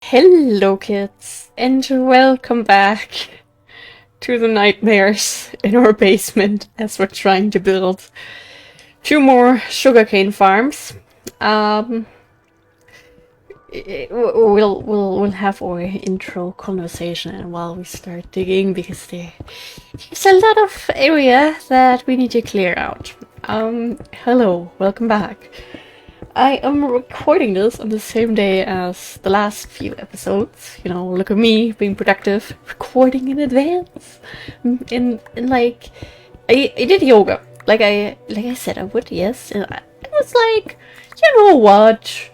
Hello kids, and welcome back to the nightmares in our basement as we're trying to build two more sugarcane farms. We'll have our intro conversation while we start digging because there's a lot of area that we need to clear out. Hello, welcome back. I am recording this on the same day as the last few episodes. You know, look at me being productive, recording in advance. And like, I did yoga, like I said I would. Yes, and I was like, you know what?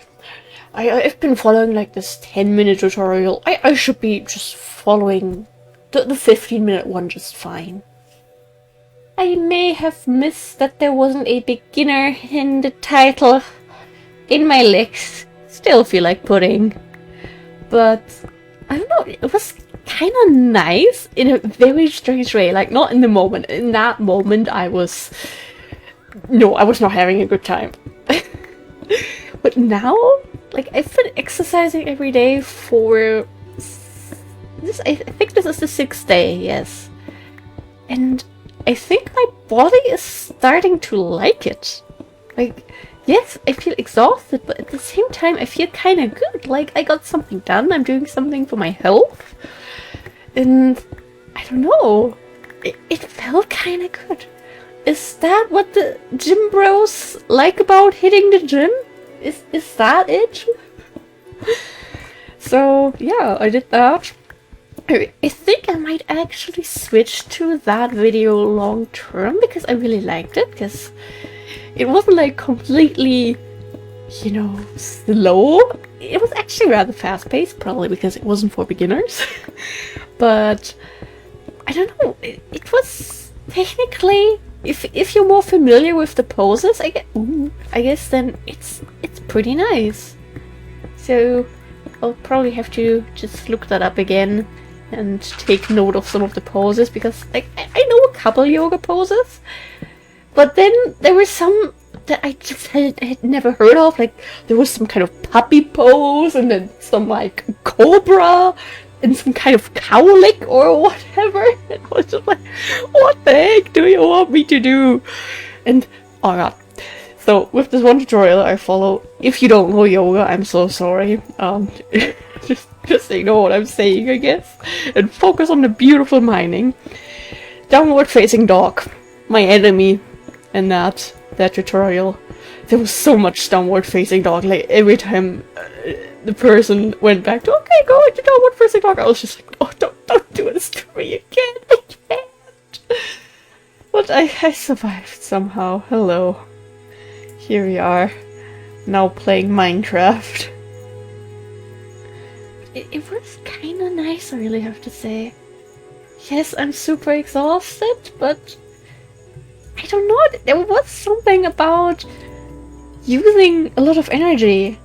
I've been following like this 10-minute tutorial. I should be just following the 15-minute one just fine. I may have missed that there wasn't a beginner in the title. In my legs, still feel like pudding. But I don't know, it was kind of nice in a very strange way. Like, not in the moment. In that moment, I was not having a good time. But now, like, I've been exercising every day for this. I think this is the 6th day, yes. And I think my body is starting to like it. Like, yes, I feel exhausted, but at the same time, I feel kind of good. Like, I got something done, I'm doing something for my health. And, I don't know, it felt kind of good. Is that what the gym bros like about hitting the gym? Is that it? So, yeah, I did that. I think I might actually switch to that video long term, because I really liked it, because it wasn't like completely, you know, slow. It was actually rather fast-paced, probably because it wasn't for beginners. But I don't know, it was technically, if you're more familiar with the poses, I guess then it's pretty nice. So I'll probably have to just look that up again and take note of some of the poses, because like I know a couple yoga poses. But then there were some that I just had never heard of. Like, there was some kind of puppy pose, and then some like cobra, and some kind of cowlick or whatever. And I was just like, what the heck do you want me to do? And oh god. So with this one tutorial I follow, if you don't know yoga, I'm so sorry. Just ignore what I'm saying, I guess, and focus on the beautiful mining. Downward facing dog, my enemy. And that tutorial, there was so much downward facing dog. Like, every time the person went back to, okay, go into downward facing dog, I was just like, oh, don't do this to me again, I can't. But I survived somehow. Hello. Here we are, now playing Minecraft. It was kinda nice, I really have to say. Yes, I'm super exhausted, but I don't know, there was something about using a lot of energy.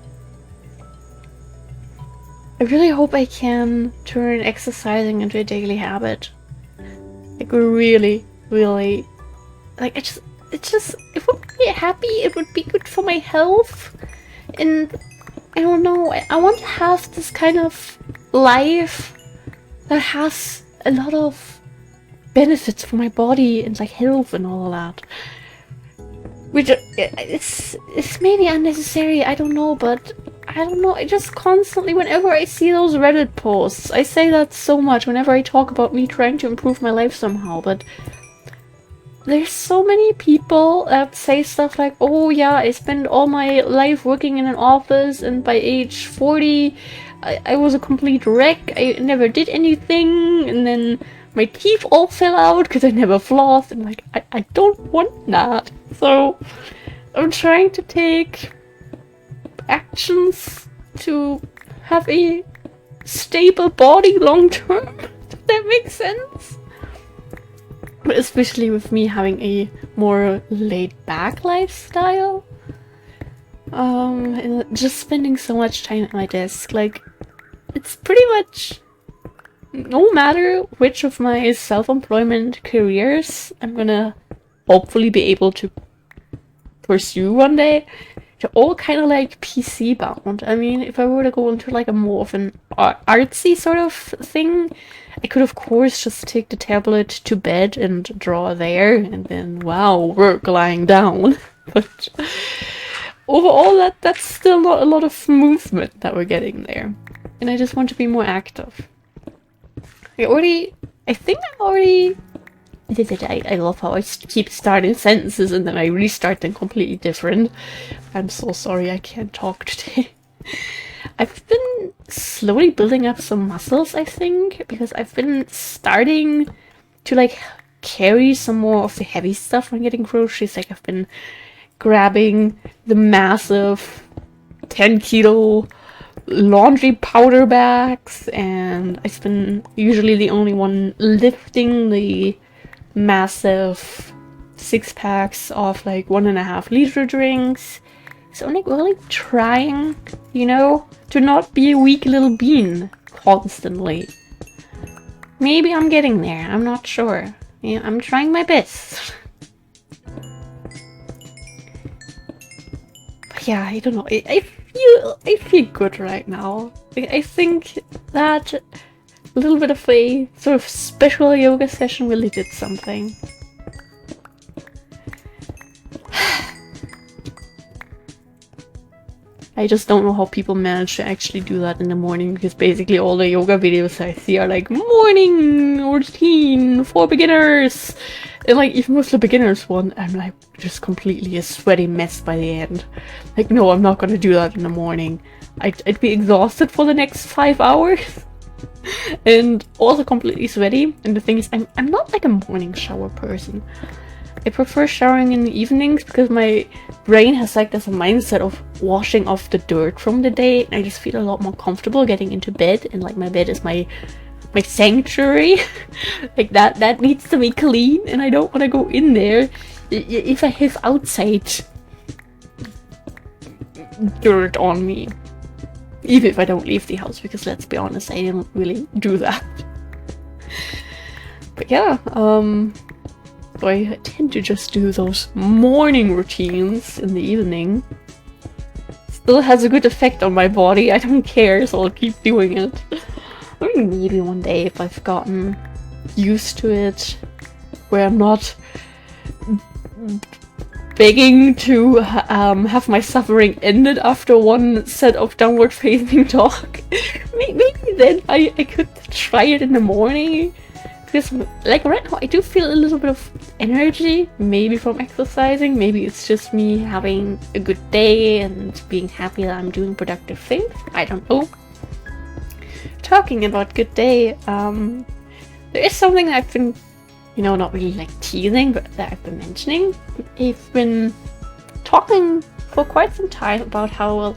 I really hope I can turn exercising into a daily habit. Like, really, like, it would be happy, it would be good for my health, and I don't know, I want to have this kind of life that has a lot of benefits for my body and like health and all of that. Which it's maybe unnecessary, I don't know, but I don't know, I just constantly, whenever I see those Reddit posts, I say that so much whenever I talk about me trying to improve my life somehow, but there's so many people that say stuff like, oh yeah, I spent all my life working in an office, and by age 40 I was a complete wreck, I never did anything, and then my teeth all fell out because I never flossed, and like, I don't want that. So I'm trying to take actions to have a stable body long term, if that makes sense. But especially with me having a more laid-back lifestyle. And just spending so much time at my desk, like, it's pretty much, no matter which of my self-employment careers I'm gonna hopefully be able to pursue one day, they're all kind of like PC bound. I mean, if I were to go into like a more of an artsy sort of thing, I could of course just take the tablet to bed and draw there, and then wow, work lying down. But overall, that's still not a lot of movement that we're getting there, and I just want to be more active. I think I'm already. I love how I keep starting sentences and then I restart them completely different. I'm so sorry I can't talk today. I've been slowly building up some muscles, I think, because I've been starting to like carry some more of the heavy stuff when getting groceries. Like I've been grabbing the massive 10 kilo laundry powder bags, and I've been usually the only one lifting the massive 6-packs of like 1.5 liter drinks. So I'm like really trying, you know, to not be a weak little bean constantly. Maybe I'm getting there, I'm not sure. Yeah, I'm trying my best. But yeah, I don't know. I feel good right now. I think that a little bit of a sort of special yoga session really did something. I just don't know how people manage to actually do that in the morning, because basically all the yoga videos I see are like morning routine for beginners. And like even with the beginners one, I'm like just completely a sweaty mess by the end. Like no, I'm not gonna do that in the morning. I'd be exhausted for the next 5 hours. And also completely sweaty. And the thing is, I'm not like a morning shower person. I prefer showering in the evenings because my brain has like this mindset of washing off the dirt from the day, and I just feel a lot more comfortable getting into bed, and like my bed is my sanctuary. Like that needs to be clean, and I don't want to go in there if I have outside dirt on me. Even if I don't leave the house, because let's be honest, I don't really do that. But yeah, so I tend to just do those morning routines in the evening. Still has a good effect on my body, I don't care, so I'll keep doing it. I mean, maybe one day if I've gotten used to it, where I'm not begging to have my suffering ended after one set of downward facing dog. Maybe then I could try it in the morning. Because like right now I do feel a little bit of energy, maybe from exercising, maybe it's just me having a good day and being happy that I'm doing productive things, I don't know. Talking about good day, there is something that I've been, you know, not really like teasing, but that I've been mentioning. I've been talking for quite some time about how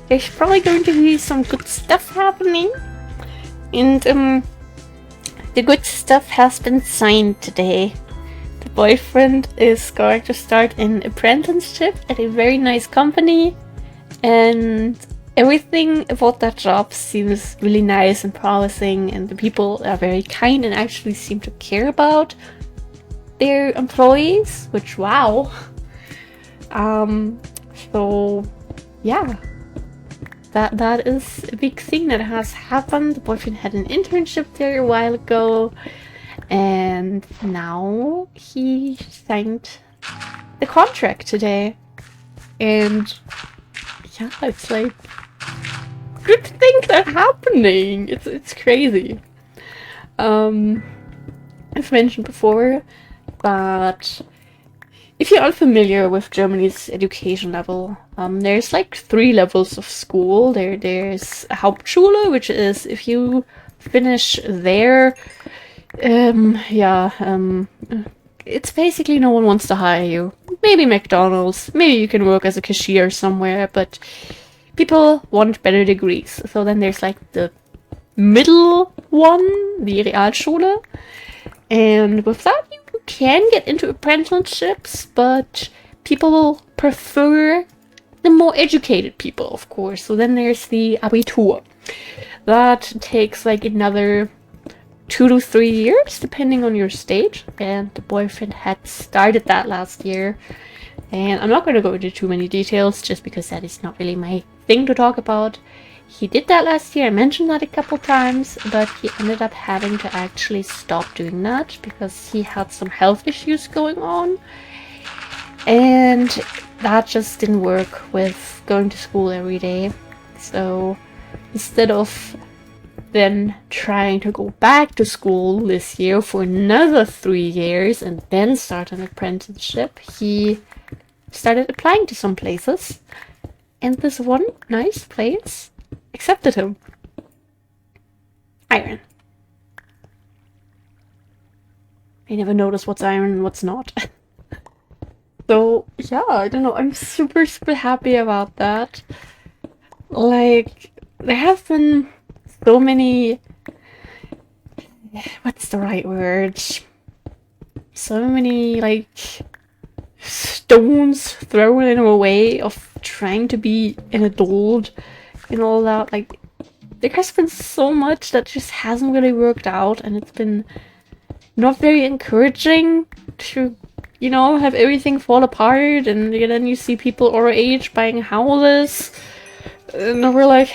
there's probably going to be some good stuff happening, and the good stuff has been signed today. The boyfriend is going to start an apprenticeship at a very nice company, and everything about that job seems really nice and promising, and the people are very kind and actually seem to care about their employees, which wow. So yeah, that is a big thing that has happened. The boyfriend had an internship there a while ago, and now he signed the contract today, and yeah, it's like good things are happening. It's crazy. I've mentioned before that if you're unfamiliar with Germany's education level, there's like 3 levels of school. There's a Hauptschule, which is if you finish there, it's basically no one wants to hire you. Maybe McDonald's, maybe you can work as a cashier somewhere, but people want better degrees. So then there's like the middle one, the Realschule, and with that you can get into apprenticeships, but people prefer the more educated people, of course. So then there's the Abitur. That takes like another 2 to 3 years, depending on your stage, and the boyfriend had started that last year. And I'm not going to go into too many details just because that is not really my thing to talk about. He did that last year. I mentioned that a couple times, but he ended up having to actually stop doing that because he had some health issues going on. And that just didn't work with going to school every day. So instead of then trying to go back to school this year for another 3 years and then start an apprenticeship, he started applying to some places. And this one nice place accepted him. Iron. I never notice what's iron and what's not. So, yeah, I don't know. I'm super, super happy about that. Like, there have been so many... What's the right word? So many, like, stones thrown in our way of trying to be an adult and all that. Like, there has been so much that just hasn't really worked out, and it's been not very encouraging to, you know, have everything fall apart, and then you see people our age buying houses, and we're like,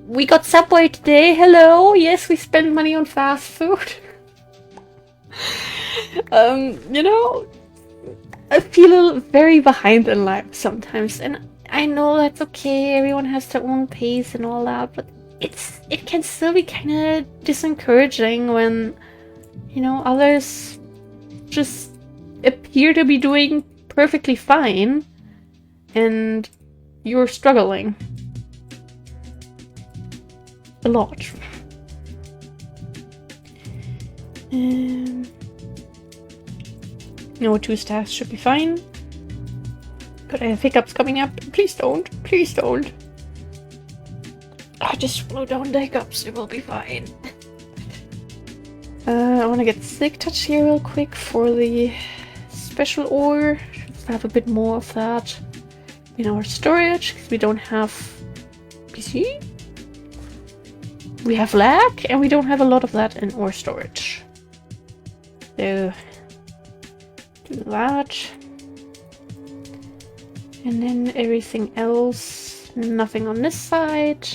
we got Subway today, hello, yes, we spent money on fast food. You know, I feel very behind in life sometimes, and I know that's okay, everyone has their own pace and all that, but it can still be kind of discouraging when, you know, others just appear to be doing perfectly fine and you're struggling a lot. No, 2 stars should be fine. Could I have hiccups coming up? Please don't. Please don't. I just slow down the hiccups. It will be fine. I want to get Sick Touch here real quick for the special ore. Should have a bit more of that in our storage because we don't have PC. We have lag and we don't have a lot of that in our storage. So do that. And then everything else, nothing on this side.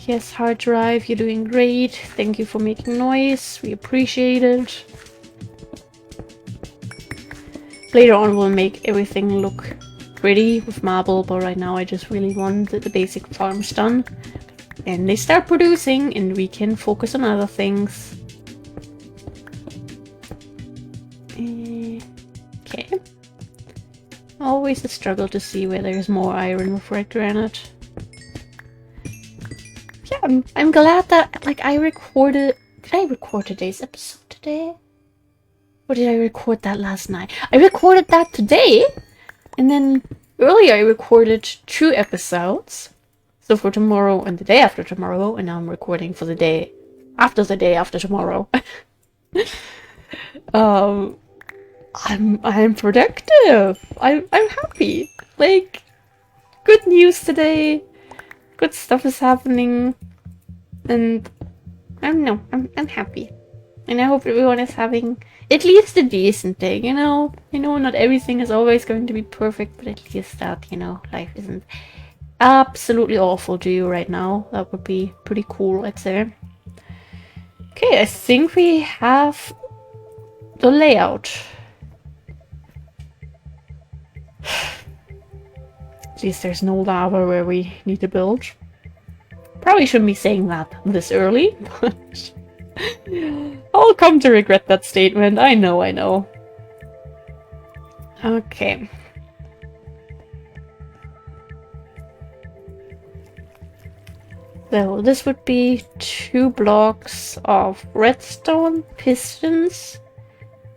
Yes, hard drive, you're doing great. Thank you for making noise. We appreciate it. Later on we'll make everything look pretty with marble, but right now I just really want the basic farms done. And they start producing and we can focus on other things. Okay. Always a struggle to see where there's more iron with red granite. Yeah, I'm glad that, like, I recorded... Did I record today's episode today? Or did I record that last night? I recorded that today! And then earlier I recorded 2 episodes. So for tomorrow and the day after tomorrow, and now I'm recording for the day after tomorrow. I'm productive. I'm happy. Like, good news today. Good stuff is happening. And I don't know, I'm happy. And I hope everyone is having at least a decent day, you know? You know, not everything is always going to be perfect, but at least that, you know, life isn't absolutely awful to you right now. That would be pretty cool, I'd say. Okay, I think we have the layout. At least there's no lava where we need to build. Probably shouldn't be saying that this early, but I'll come to regret that statement. I know. Okay. So this would be 2 blocks of redstone, pistons,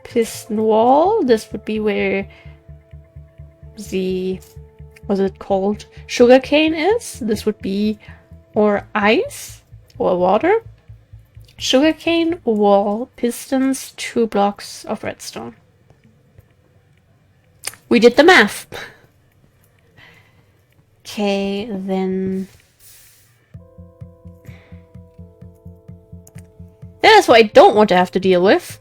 piston wall. This would be where the, what's it called, sugarcane is. This would be or ice or water. Sugarcane, wall, pistons, 2 blocks of redstone. We did the math. Okay, then that's what I don't want to have to deal with.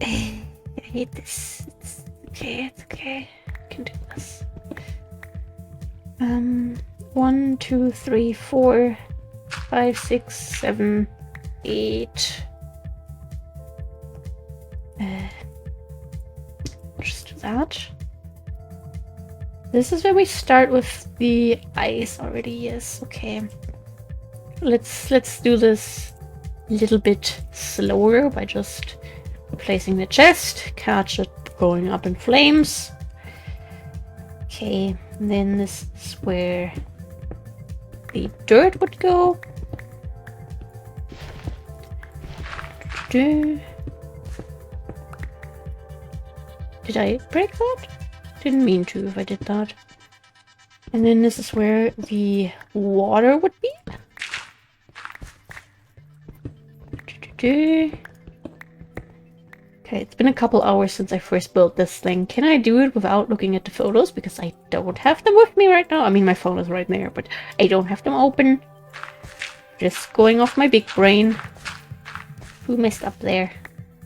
I hate this. It's okay, it's okay. I can do this. 1, 2, 3, 4, 5, 6, 7, 8. Just do that. This is where we start with the ice already. Yes, okay. Let's do this a little bit slower by just placing the chest, catch it going up in flames. Okay, and then this is where the dirt would go. Did I break that? Didn't mean to if I did that. And then this is where the water would be. Okay, it's been a couple hours since I first built this thing. Can I do it without looking at the photos? Because I don't have them with me right now. I mean, my phone is right there, but I don't have them open. Just going off my big brain. Who messed up there?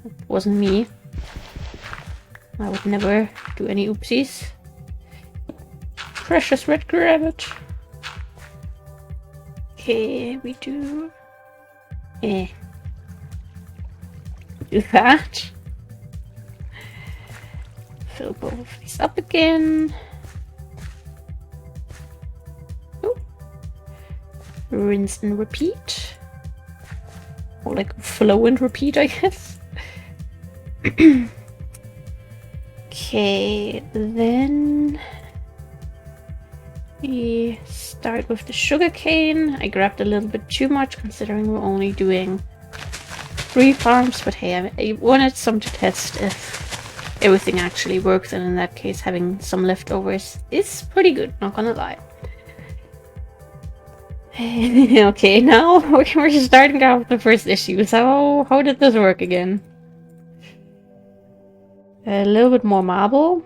It wasn't me. I would never do any oopsies. Precious red rabbit. Okay, we do... do that. Fill both of these up again. Oh. Rinse and repeat. Or like flow and repeat, I guess. Okay, then we start with the sugarcane. I grabbed a little bit too much considering we're only doing 3 farms, but hey, I wanted some to test if everything actually works, and in that case having some leftovers is pretty good, not gonna lie. Okay, now we're starting out with the first issue. So how did this work again? A little bit more marble.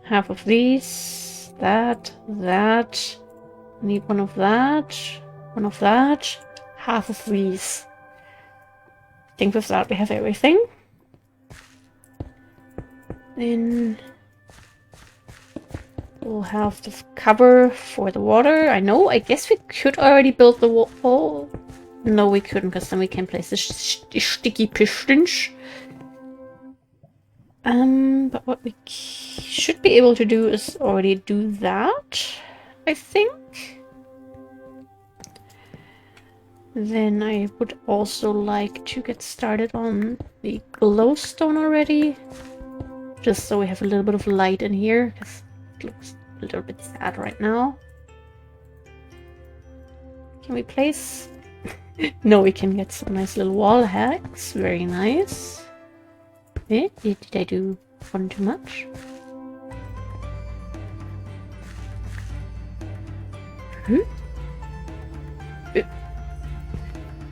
Half of these. That. Need one of that. One of that. Half of these. I think with that we have everything. Then we'll have the cover for the water. I guess we could already build the wall. No, we couldn't, because then we can place the sticky pistons. But what we should be able to do is already do that, I think. Then I would also like to get started on the glowstone already. Just so we have a little bit of light in here, because it looks a little bit sad right now. Can we place... No, we can get some nice little wall hacks. Very nice. Did I do one too much?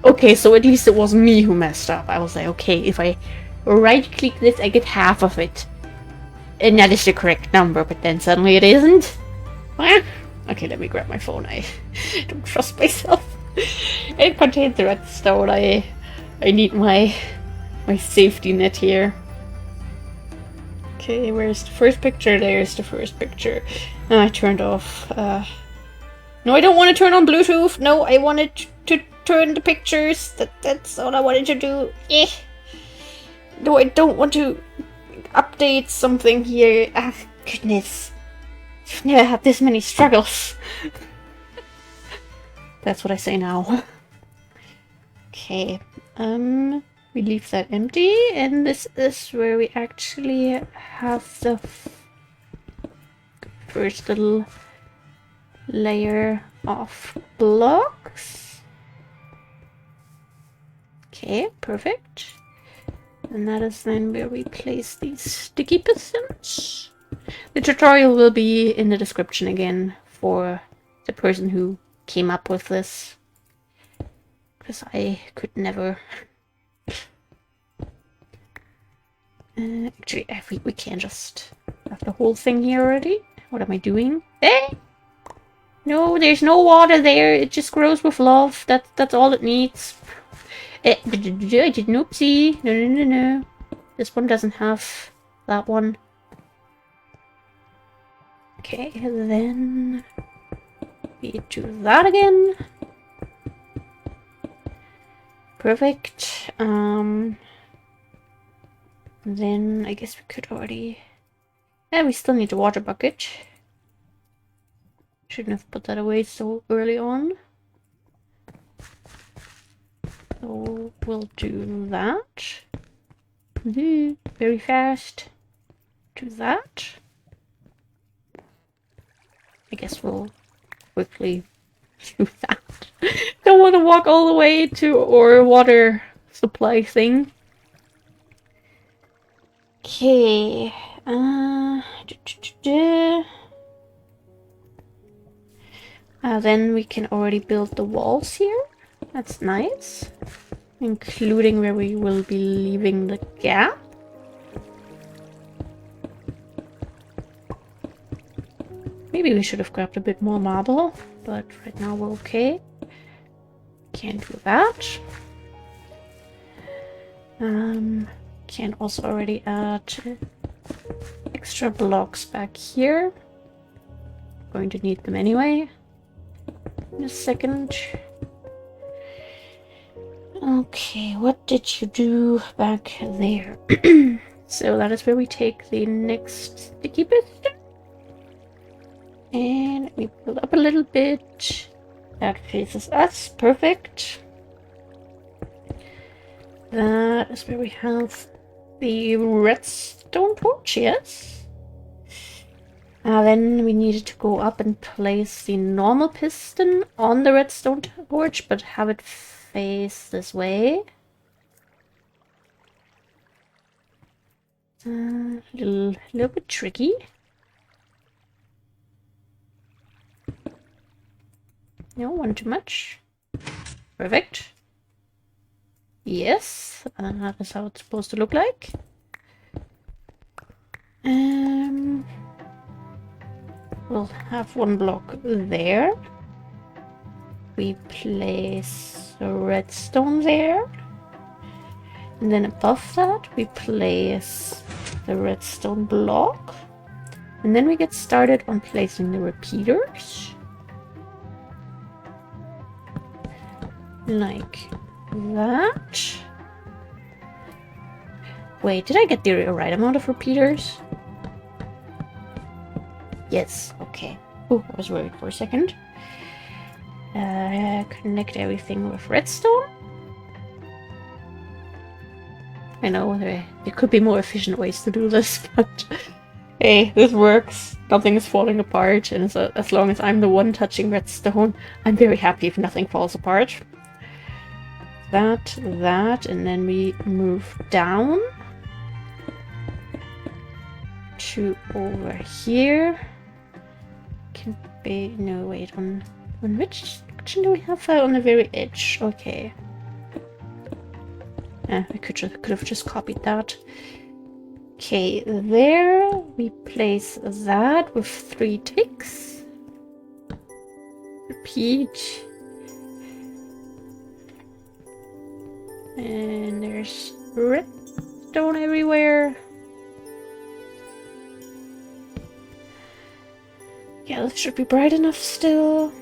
Okay, so at least it wasn't me who messed up. I was like, okay, if I right-click this, I get half of it. And that is the correct number, but then suddenly it isn't. Okay, let me grab my phone. I don't trust myself. It contains the redstone. I need my safety net here. Okay, where's the first picture? There's the first picture. I turned off. No, I don't want to turn on Bluetooth. No, I wanted to turn the pictures. That's all I wanted to do. No, I don't want to update something here. Ah, goodness. I've never had this many struggles. That's what I say now. Okay. We leave that empty, and this is where we actually have the first little layer of blocks. Okay, perfect. And that is then where we place these sticky pistons. The tutorial will be in the description again for the person who came up with this, because I could never. Actually, we can just have the whole thing here already. What am I doing? Hey! No, there's no water there. It just grows with love. That's all it needs. I did an oopsie. No, no, no, no. This one doesn't have that one. Okay, then we do that again. Perfect. Then I guess we could already... Yeah, we still need the water bucket. Shouldn't have put that away so early on. So we'll do that. Very fast. Do that. I guess we'll quickly do that. Don't want to walk all the way to our water supply thing. Okay. Then we can already build the walls here. That's nice. Including where we will be leaving the gap. Maybe we should have grabbed a bit more marble, but right now we're okay. Can't do that. Can also already add extra blocks back here. Going to need them anyway. In a second. Okay, what did you do back there? So that is where we take the next sticky piston. And we build up a little bit. That faces us. Perfect. That is where we have the redstone torch, yes? Then we needed to go up and place the normal piston on the redstone torch, but have it face this way. Little bit tricky. No, one too much. Perfect. Yes, that is how it's supposed to look like. We'll have one block there. We place a redstone there. And then above that, we place the redstone block. And then we get started on placing the repeaters. Like that. Wait, did I get the right amount of repeaters? Yes, okay. Oh, I was worried for a second. Connect everything with redstone. I know there could be more efficient ways to do this, but hey, this works. Nothing is falling apart, and as long as I'm the one touching redstone, I'm very happy if nothing falls apart. That, and then we move down to over here. Can be no wait on which section do we have that? On the very edge. Okay. We could have just copied that. Okay, there we place that with 3 ticks. Repeat. And there's redstone everywhere. Yeah, this should be bright enough still.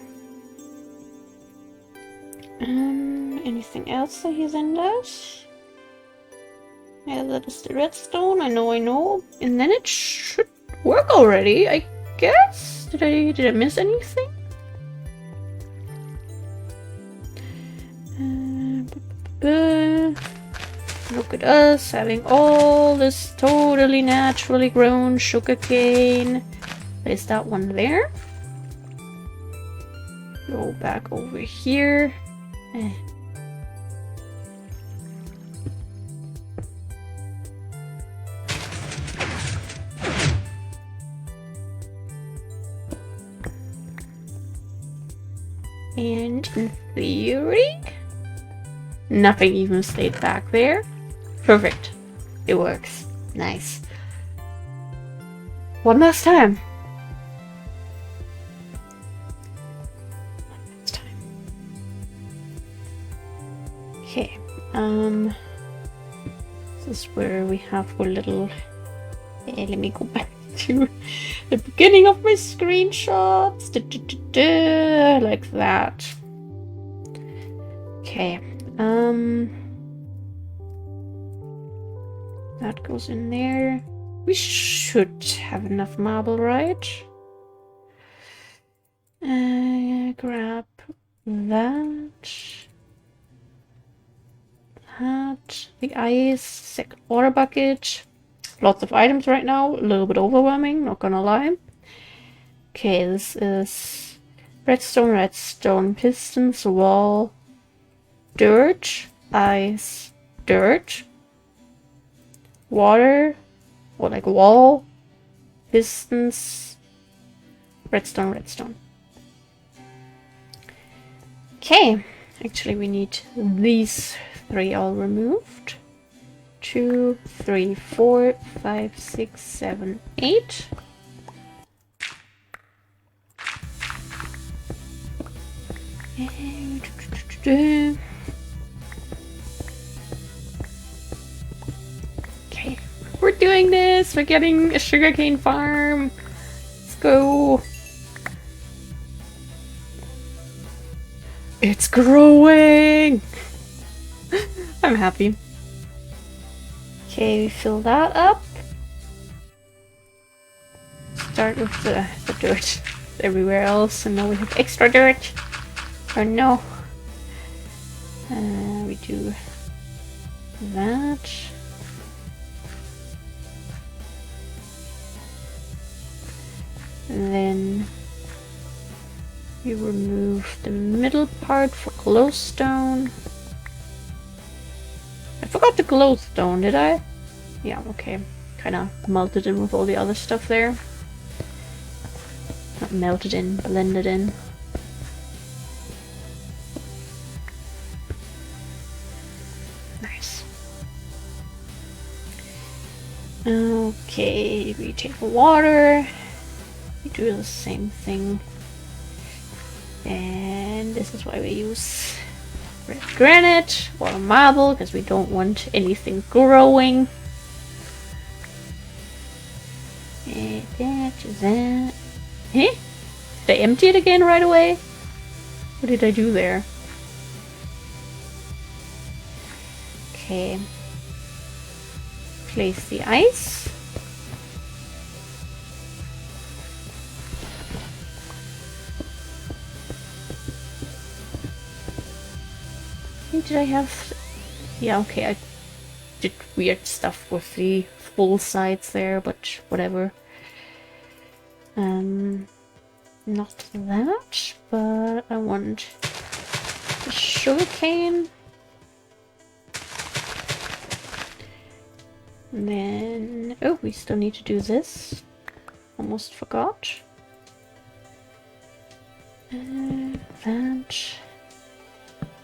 Anything else that he then does? Yeah, that is the redstone. I know. And then it should work already, I guess. Did I miss anything? Look at us having all this totally naturally grown sugarcane. Place that one there. Go back over here. And in theory, nothing even stayed back there. Perfect. It works. Nice. One last time. This is where we have our little... let me go back to the beginning of my screenshots. Like that. Okay. That goes in there. We should have enough marble, right? Grab that. The ice, second water bucket. Lots of items right now, a little bit overwhelming, not gonna lie. Okay, this is redstone, pistons, wall, dirt, ice, dirt, water, or like wall, pistons, redstone. Okay, actually we need these 3 all removed. 2, 3, 4, 5, 6, 7, 8. Okay, we're doing this. We're getting a sugarcane farm. Let's go. It's growing. I'm happy. Okay, we fill that up. Start with the dirt everywhere else, and now we have extra dirt. Oh no. We do that. And then we remove the middle part for glowstone. I forgot the glowstone, did I? Yeah, okay. Kinda melted in with all the other stuff there. Not melted in, blended in. Nice. Okay, we take water. We do the same thing. And this is why we use red granite or marble, because we don't want anything growing. And that. Hey? Did I empty it again right away? What did I do there? Okay. Place the ice. Did I have... Yeah, okay, I did weird stuff with the full sides there, but whatever. Not that, but I want the sugarcane. And then... Oh, we still need to do this. Almost forgot. That. And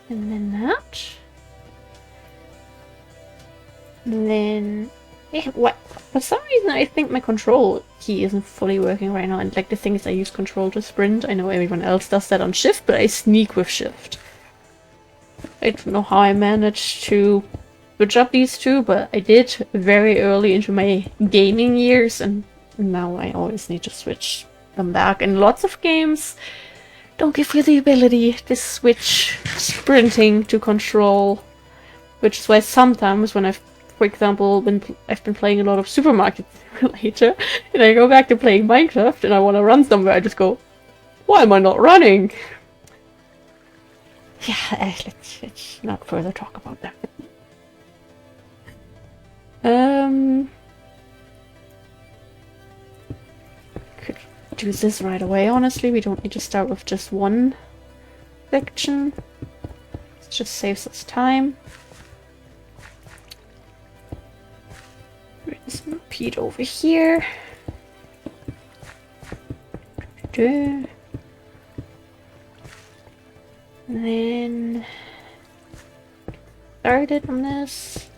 then that. And then... what? For some reason I think my control key isn't fully working right now, and like the thing is I use control to sprint. I know everyone else does that on shift, but I sneak with shift. I don't know how I managed to switch up these two, but I did very early into my gaming years, and now I always need to switch them back. And lots of games don't give you the ability to switch sprinting to control, which is why sometimes when I've, for example, I've been playing a lot of Supermarket Simulator, and I go back to playing Minecraft and I want to run somewhere, I just go, why am I not running? Yeah, let's not further talk about that. Could do this right away, honestly. We don't need to start with just one section. It just saves us time. Bring some peat over here. And then started on this.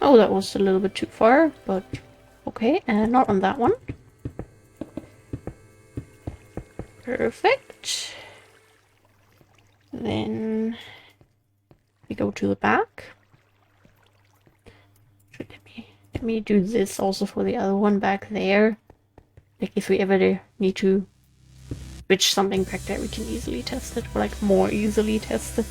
Oh, that was a little bit too far, but okay, and not on that one. Perfect. Then to the back. So let me do this also for the other one back there. Like if we ever need to switch something back there, we can easily test it, or like more easily test it.